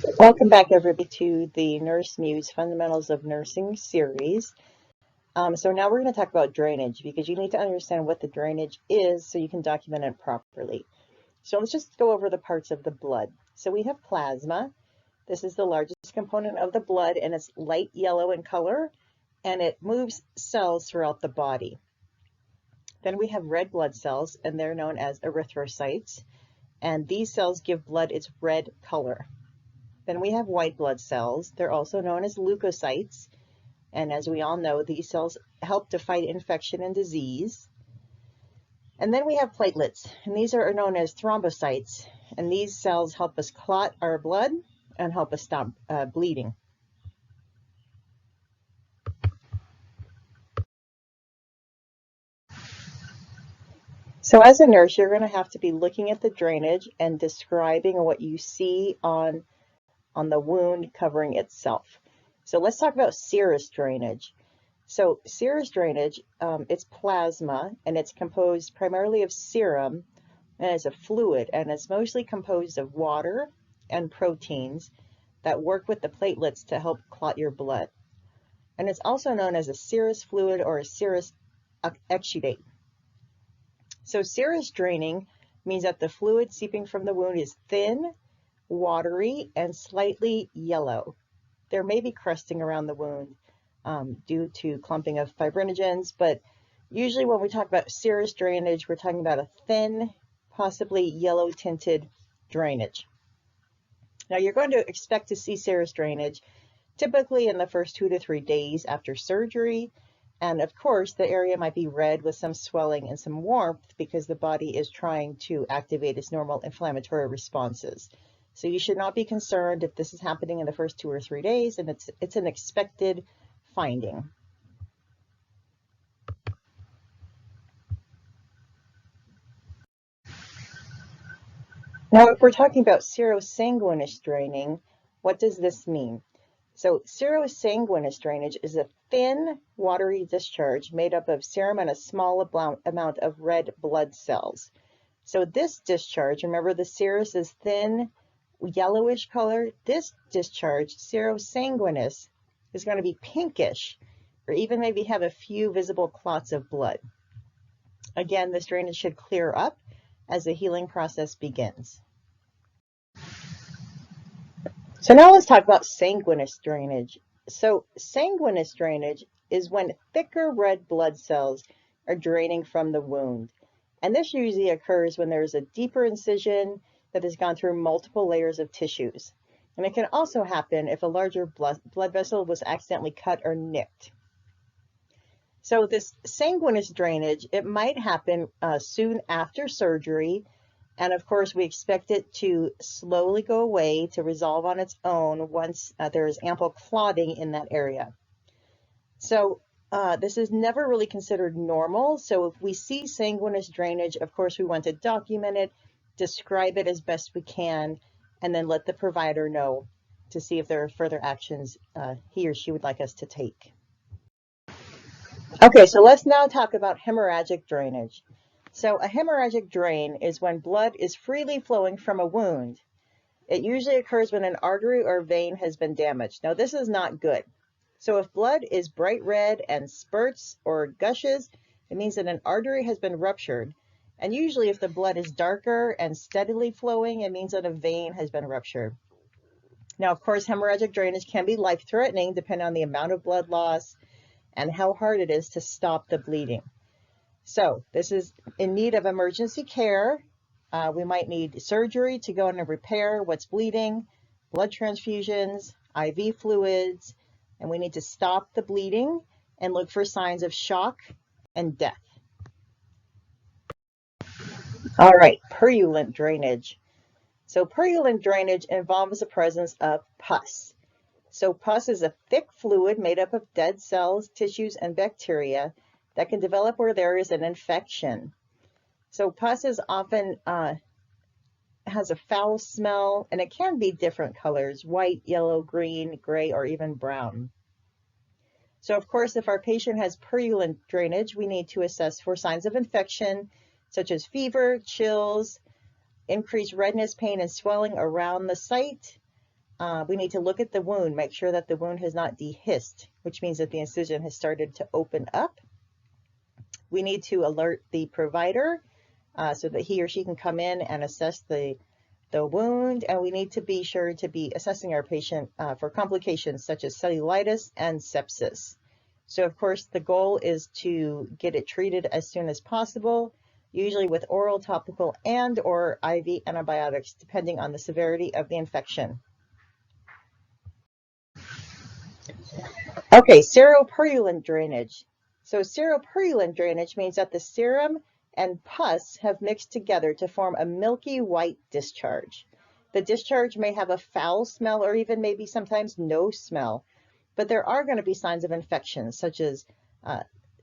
Welcome back, everybody, to the Nurse Muse Fundamentals of Nursing series. So now we're going to talk about drainage because you need to understand what the drainage is so you can document it properly. So let's just go over the parts of the blood. So we have plasma. This is the largest component of the blood, and it's light yellow in color, and it moves cells throughout the body. Then we have red blood cells, and they're known as erythrocytes, and these cells give blood its red color. Then we have white blood cells. They're also known as leukocytes. And as we all know, these cells help to fight infection and disease. And then we have platelets, and these are known as thrombocytes. And these cells help us clot our blood and help us stop bleeding. So as a nurse, you're going to have to be looking at the drainage and describing what you see on the wound covering itself. So let's talk about serous drainage. So serous drainage, it's plasma, and it's composed primarily of serum, and it's a fluid, and it's mostly composed of water and proteins that work with the platelets to help clot your blood. And it's also known as a serous fluid or a serous exudate. So serous draining means that the fluid seeping from the wound is thin, watery, and slightly yellow. There may be crusting around the wound due to clumping of fibrinogens, but usually when we talk about serous drainage, we're talking about a thin, possibly yellow tinted drainage. Now you're going to expect to see serous drainage typically in the first 2 to 3 days after surgery. And of course, the area might be red with some swelling and some warmth because the body is trying to activate its normal inflammatory responses. So you should not be concerned if this is happening in the first 2 or 3 days, and it's an expected finding. Now, if we're talking about serosanguineous draining, what does this mean? So serosanguineous drainage is a thin, watery discharge made up of serum and a small amount of red blood cells. So this discharge, remember the serous is thin, yellowish color. This discharge, serosanguineous, is going to be pinkish or even maybe have a few visible clots of blood. Again, this drainage should clear up as the healing process begins. So now let's talk about sanguineous drainage. So sanguineous drainage is when thicker red blood cells are draining from the wound. And this usually occurs when there's a deeper incision that has gone through multiple layers of tissues. And it can also happen if a larger blood vessel was accidentally cut or nicked. So this sanguineous drainage, it might happen soon after surgery. And of course, we expect it to slowly go away to resolve on its own once there is ample clotting in that area. So this is never really considered normal. So if we see sanguineous drainage, of course, we want to document it, describe it as best we can, and then let the provider know to see if there are further actions he or she would like us to take. Okay, so let's now talk about hemorrhagic drainage. So a hemorrhagic drain is when blood is freely flowing from a wound. It usually occurs when an artery or vein has been damaged. Now, this is not good. So if blood is bright red and spurts or gushes, it means that an artery has been ruptured. And usually if the blood is darker and steadily flowing, it means that a vein has been ruptured. Now, of course, hemorrhagic drainage can be life-threatening depending on the amount of blood loss and how hard it is to stop the bleeding. So this is in need of emergency care. We might need surgery to go in and repair what's bleeding, blood transfusions, IV fluids, and we need to stop the bleeding and look for signs of shock and death. All right, purulent drainage. So purulent drainage involves the presence of pus. So pus is a thick fluid made up of dead cells, tissues, and bacteria that can develop where there is an infection. So pus is often has a foul smell, and it can be different colors: white, yellow, green, gray, or even brown. So of course, if our patient has purulent drainage, we need to assess for signs of infection, such as fever, chills, increased redness, pain, and swelling around the site, we need to look at the wound, make sure that the wound has not dehisced, which means that the incision has started to open up. We need to alert the provider so that he or she can come in and assess the wound, and we need to be sure to be assessing our patient for complications such as cellulitis and sepsis. So of course the goal is to get it treated as soon as possible, usually with oral, topical, and or IV antibiotics depending on the severity of the infection. Okay, seropurulent drainage. So seropurulent drainage means that the serum and pus have mixed together to form a milky white discharge. The discharge may have a foul smell or even maybe sometimes no smell, but there are going to be signs of infection such as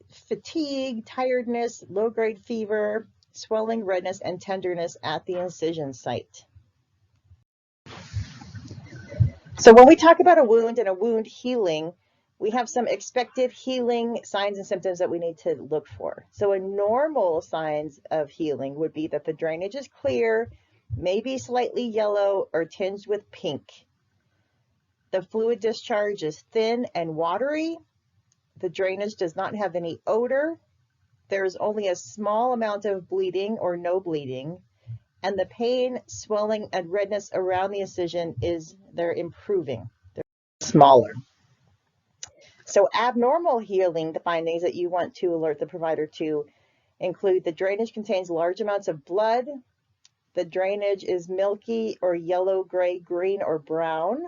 fatigue, tiredness, low-grade fever, swelling, redness, and tenderness at the incision site. So when we talk about a wound and a wound healing, we have some expected healing signs and symptoms that we need to look for. So a normal signs of healing would be that the drainage is clear, maybe slightly yellow or tinged with pink. The fluid discharge is thin and watery. The drainage does not have any odor. There is only a small amount of bleeding or no bleeding. And the pain, swelling, and redness around the incision they're improving. They're smaller. So abnormal healing, the findings that you want to alert the provider to include the drainage contains large amounts of blood. The drainage is milky or yellow, gray, green, or brown.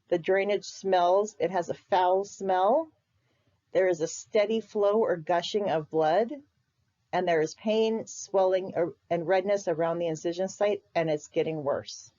The drainage smells, it has a foul smell. There is a steady flow or gushing of blood. And there is pain, swelling, and redness around the incision site, and it's getting worse.